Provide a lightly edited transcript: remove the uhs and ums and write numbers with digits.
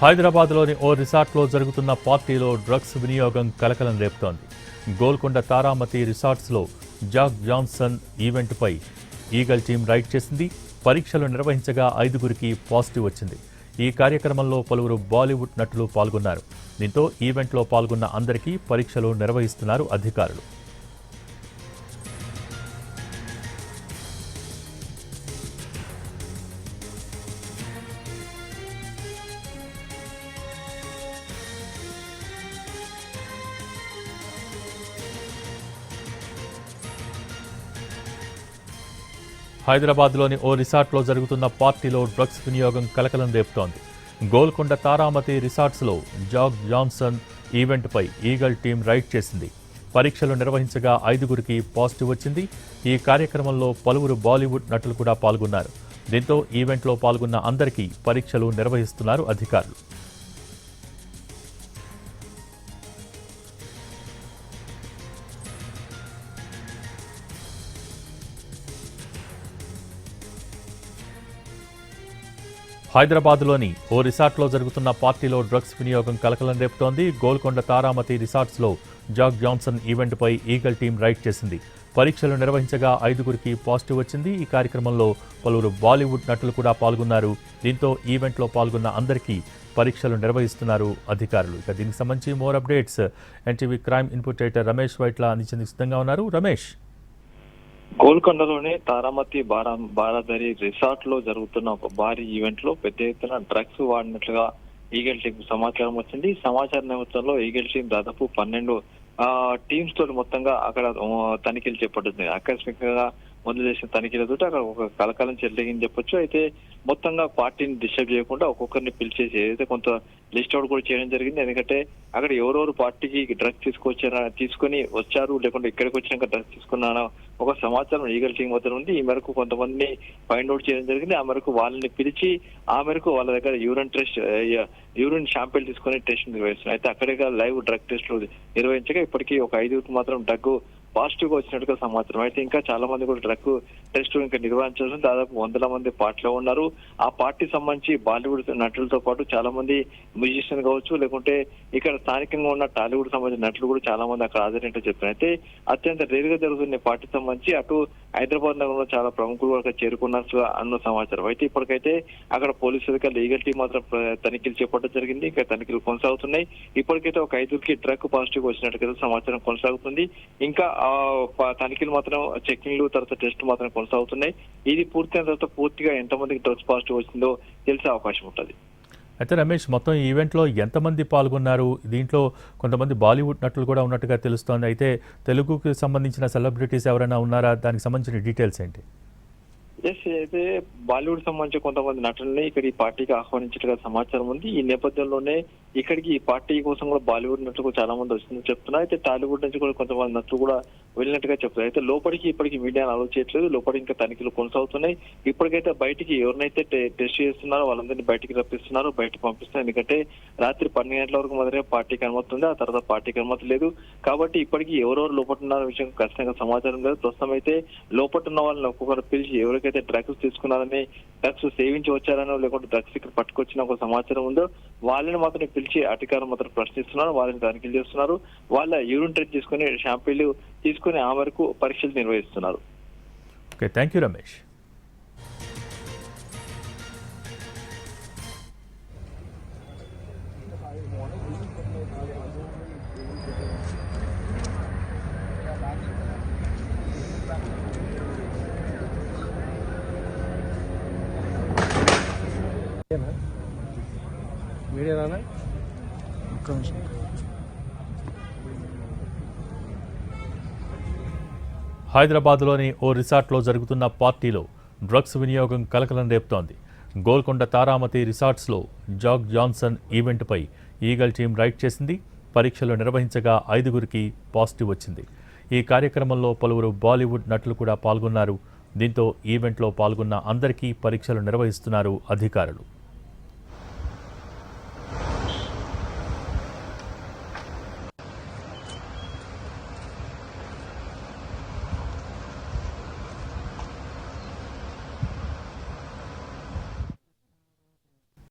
హైదరాబాద్లోని ఓ రిసార్ట్లో జరుగుతున్న పార్టీలో డ్రగ్స్ వినియోగం కలకలం రేపుతోంది. గోల్కొండ తారామతి రిసార్ట్స్లో జాక్ జాన్సన్ ఈవెంట్పై ఈగల్ టీం రైడ్ చేసింది. పరీక్షలు నిర్వహించగా 5గురికి పాజిటివ్ వచ్చింది. ఈ కార్యక్రమంలో పలువురు బాలీవుడ్ నటులు పాల్గొన్నారు. దీంతో ఈవెంట్లో పాల్గొన్న అందరికీ పరీక్షలు నిర్వహిస్తున్నారు అధికారులు. హైదరాబాద్లోని ఓ రిసార్ట్లో జరుగుతున్న పార్టీలో డ్రగ్స్ వినియోగం కలకలం రేపుతోంది. గోల్కొండ తారామతి రిసార్ట్స్లో జాక్ జాన్సన్ ఈవెంట్పై ఈగల్ టీం రైడ్ చేసింది. పరీక్షలు నిర్వహించగా 5గురికి పాజిటివ్ వచ్చింది. ఈ కార్యక్రమంలో పలువురు బాలీవుడ్ నటులు కూడా పాల్గొన్నారు. దీంతో ఈవెంట్లో పాల్గొన్న అందరికీ పరీక్షలు నిర్వహిస్తున్నారు అధికారులు. హైదరాబాద్లోని ఓ రిసార్ట్లో జరుగుతున్న పార్టీలో డ్రగ్స్ వినియోగం కలకలం రేపుతోంది. గోల్కొండ తారామతి రిసార్ట్స్లో జాక్ జాన్సన్ ఈవెంట్పై ఈగల్ టీం రైడ్ చేసింది. పరీక్షలు నిర్వహించగా 5గురికి పాజిటివ్ వచ్చింది. ఈ కార్యక్రమంలో పలువురు బాలీవుడ్ నటులు కూడా పాల్గొన్నారు. దీంతో ఈవెంట్లో పాల్గొన్న అందరికీ పరీక్షలు నిర్వహిస్తున్నారు అధికారులు. ఇక దీనికి సంబంధించి more updates NTV crime input editor Ramesh Vaitla అందించేందుకు సిద్ధంగా ఉన్నారు. రమేష్, గోల్కొండలోని తారామతి బారాదరి రిసార్ట్ లో జరుగుతున్న ఒక భారీ ఈవెంట్ లో పెద్ద ఎత్తున డ్రగ్స్ వాడినట్లుగా ఈగల్ టీం సమాచారం వచ్చింది. సమాచార నేపథ్యంలో ఈగల్ టీం దాదాపు 12 టీమ్స్ తోటి మొత్తంగా అక్కడ తనిఖీలు చేపడుతుంది. ఆకస్మికంగా మొదలు చేసిన తనిఖీలతో అక్కడ ఒక కలకాలం చెల్లగింది చెప్పొచ్చు. అయితే మొత్తంగా పార్టీని డిస్టర్బ్ చేయకుండా ఒక్కొక్కరిని పిలిచేసి ఏదైతే కొంత లిస్ట్ అవుట్ కూడా చేయడం జరిగింది. ఎందుకంటే అక్కడ ఎవరెవరు పార్టీకి డ్రగ్స్ తీసుకొని వచ్చారు, లేకుంటే ఇక్కడికి వచ్చినాక డ్రగ్స్ తీసుకున్నారో ఒక సమాచారం ఈగల్ టీం వద్ద ఉంది. ఈ మేరకు కొంతమందిని ఫైండ్ అవుట్ చేయడం జరిగింది. ఆ మేరకు వాళ్ళని పిలిచి ఆ మేరకు వాళ్ళ దగ్గర యూరిన్ శాంపిల్ తీసుకుని టెస్ట్ నిర్వహిస్తున్నారు. అయితే అక్కడే లైవ్ డ్రగ్ టెస్టులు నిర్వహించగా ఇప్పటికీ ఒక 5కి మాత్రం డ్రగ్ పాజిటివ్ గా వచ్చినట్టుగా సమాచారం. అయితే ఇంకా చాలా మంది కూడా డ్రగ్ టెస్ట్ ఇంకా నిర్వహించాల్సిన దాదాపు 100 మంది పార్టీలో ఉన్నారు. ఆ పార్టీ సంబంధించి బాలీవుడ్ నటులతో పాటు చాలా మంది మ్యూజిషియన్ కావచ్చు, లేకుంటే ఇక్కడ స్థానికంగా ఉన్న టాలీవుడ్ సంబంధించిన నటులు కూడా చాలా మంది అక్కడ హాజరైనట్టు చెప్తున్నారు. అయితే అత్యంత రేర్ గా జరుగుతున్న పార్టీ సంబంధించి అటు హైదరాబాద్ నగరంలో చాలా ప్రముఖులు అక్కడ చేరుకున్నట్లు అన్న సమాచారం. అయితే ఇప్పటికైతే అక్కడ పోలీసు అధికారులు ఈగల్ టీం మాత్రం తనిఖీలు చేపట్టడం జరిగింది. ఇంకా తనిఖీలు కొనసాగుతున్నాయి. ఇప్పటికైతే ఒక 5కి డ్రగ్ పాజిటివ్ వచ్చినట్టుగా సమాచారం కొనసాగుతుంది. ఇంకా తనిఖీలు మాత్రం చెకింగ్లు తర్వాత టెస్ట్ మాత్రం కొనసాగుతున్నాయి. ఇది పూర్తయిన తర్వాత పూర్తిగా ఎంతమందికి డ్రగ్స్ పాజిటివ్ వచ్చిందో తెలిసే అవకాశం ఉంటుంది. అయితే రమేష్, మొత్తం ఈ ఈవెంట్లో ఎంతమంది పాల్గొన్నారు? దీంట్లో కొంతమంది బాలీవుడ్ నటులు కూడా ఉన్నట్టుగా తెలుస్తోంది. అయితే తెలుగుకి సంబంధించిన సెలబ్రిటీస్ ఎవరైనా ఉన్నారా? దానికి సంబంధించిన డీటెయిల్స్ ఏంటి? అయితే బాలీవుడ్ సంబంధించి కొంతమంది నటుల్ని ఇక్కడ ఈ పార్టీకి ఆహ్వానించినట్టుగా సమాచారం ఉంది. ఈ నేపథ్యంలోనే ఇక్కడికి ఈ పార్టీ కోసం కూడా బాలీవుడ్ నటులు చాలా మంది వస్తుందని చెప్తున్నారు. అయితే టాలీవుడ్ నుంచి కూడా కొంతమంది నటులు కూడా వెళ్ళినట్టుగా చెప్తారు. అయితే లోపలికి ఇప్పటికి మీడియాను అలౌ చేయట్లేదు. లోపలికి ఇంకా తనిఖీలు కొనసాగుతున్నాయి. ఇప్పటికైతే బయటికి ఎవరినైతే టెస్ట్ చేస్తున్నారో వాళ్ళందరినీ బయటికి రప్పిస్తున్నారు, బయటకు పంపిస్తున్నారు. ఎందుకంటే రాత్రి 12 గంటల వరకు మాత్రమే పార్టీకి అనుమతి ఉంది. ఆ తర్వాత పార్టీకి అనుమతి లేదు. కాబట్టి ఇప్పటికీ ఎవరెవరు లోపల ఉన్న విషయం ఖచ్చితంగా సమాచారం లేదు. ప్రస్తుతం అయితే లోపల ఉన్న వాళ్ళని ఒక్కొక్కరు పిలిచి ఎవరికైతే డ్రగ్స్ తీసుకున్నారని, డ్రగ్స్ సేవించి వచ్చారనో, లేకుంటే డ్రగ్స్ ఇక్కడ పట్టుకొచ్చిన ఒక సమాచారం ఉందో వాళ్ళని మాత్రం పిలిచి అధికారులు మాత్రం ప్రశ్నిస్తున్నారు. వాళ్ళని తనిఖీలు చేస్తున్నారు. వాళ్ళ యూరిన్ టెస్ట్ తీసుకుని శాంపిల్ తీసుకుని ఆ వరకు పరీక్షలు నిర్వహిస్తున్నారు. Okay, thank you Ramesh. హైదరాబాద్లోని ఓ రిసార్ట్లో జరుగుతున్న పార్టీలో డ్రగ్స్ వినియోగం కలకలం రేపుతోంది. గోల్కొండ తారామతి రిసార్ట్స్లో జాక్ జాన్సన్ ఈవెంట్పై ఈగల్ టీం రైడ్ చేసింది. పరీక్షలు నిర్వహించగా 5గురికి పాజిటివ్ వచ్చింది. ఈ కార్యక్రమంలో పలువురు బాలీవుడ్ నటులు కూడా పాల్గొన్నారు. దీంతో ఈవెంట్లో పాల్గొన్న అందరికీ పరీక్షలు నిర్వహిస్తున్నారు అధికారులు.